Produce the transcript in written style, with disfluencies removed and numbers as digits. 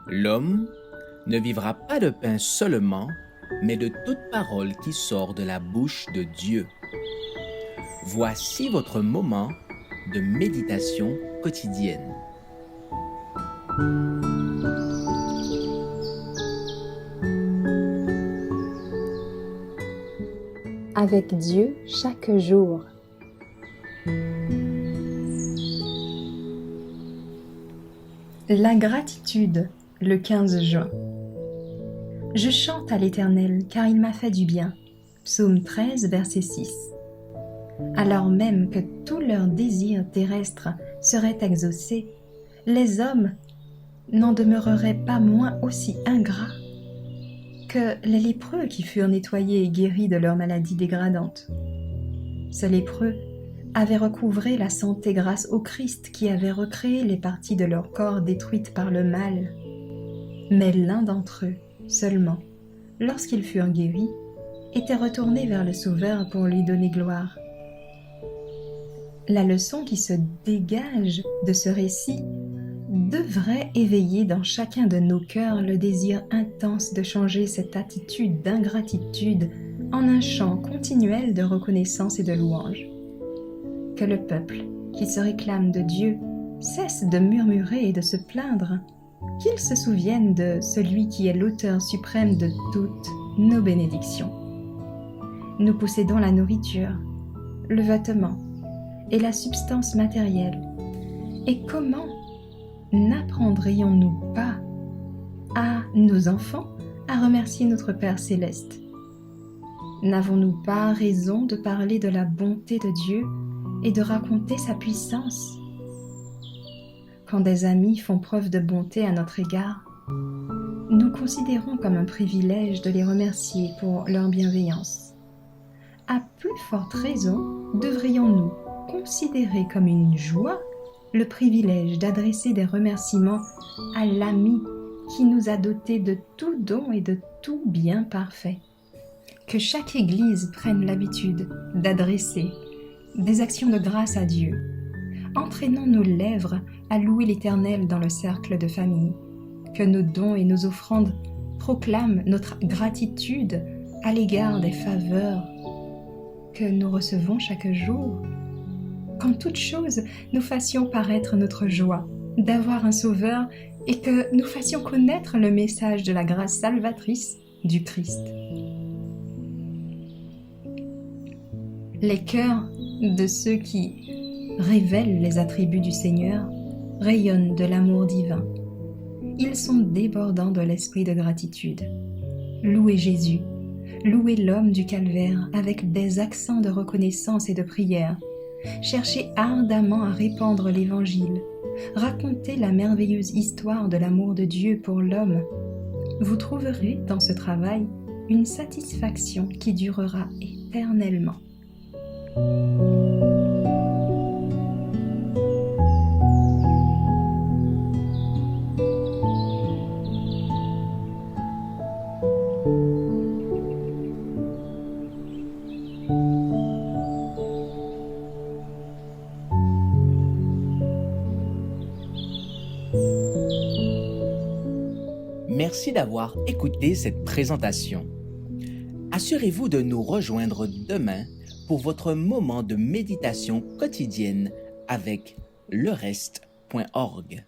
L'homme ne vivra pas de pain seulement, mais de toute parole qui sort de la bouche de Dieu. Voici votre moment de méditation quotidienne. Avec Dieu chaque jour. La gratitude, le 15 juin. Je chante à l'Éternel, car il m'a fait du bien. Psaume 13, verset 6. Alors même que tous leurs désirs terrestres seraient exaucés, les hommes n'en demeureraient pas moins aussi ingrats que les lépreux qui furent nettoyés et guéris de leurs maladies dégradantes. Ces lépreux avaient recouvré la santé grâce au Christ qui avait recréé les parties de leur corps détruites par le mal. Mais l'un d'entre eux seulement, lorsqu'ils furent guéris, était retourné vers le Sauveur pour lui donner gloire. La leçon qui se dégage de ce récit devrait éveiller dans chacun de nos cœurs le désir intense de changer cette attitude d'ingratitude en un chant continuel de reconnaissance et de louange. Que le peuple qui se réclame de Dieu cesse de murmurer et de se plaindre, qu'il se souvienne de celui qui est l'auteur suprême de toutes nos bénédictions. Nous possédons la nourriture, le vêtement et la substance matérielle. Et comment n'apprendrions-nous pas à nos enfants à remercier notre Père céleste? N'avons-nous pas raison de parler de la bonté de Dieu et de raconter sa puissance? Quand des amis font preuve de bonté à notre égard, nous considérons comme un privilège de les remercier pour leur bienveillance. À plus forte raison, devrions-nous considérer comme une joie le privilège d'adresser des remerciements à l'ami qui nous a dotés de tout don et de tout bien parfait. Que chaque Église prenne l'habitude d'adresser des actions de grâce à Dieu, entraînant nos lèvres à louer l'Éternel dans le cercle de famille. Que nos dons et nos offrandes proclament notre gratitude à l'égard des faveurs que nous recevons chaque jour. Qu'en toute chose, nous fassions paraître notre joie d'avoir un Sauveur et que nous fassions connaître le message de la grâce salvatrice du Christ. Les cœurs de ceux qui révèlent les attributs du Seigneur rayonnent de l'amour divin. Ils sont débordants de l'esprit de gratitude. Louez Jésus, louez l'homme du calvaire avec des accents de reconnaissance et de prière. Cherchez ardemment à répandre l'Évangile. Racontez la merveilleuse histoire de l'amour de Dieu pour l'homme. Vous trouverez dans ce travail une satisfaction qui durera éternellement. Merci d'avoir écouté cette présentation. Assurez-vous de nous rejoindre demain pour votre moment de méditation quotidienne avec lereste.org.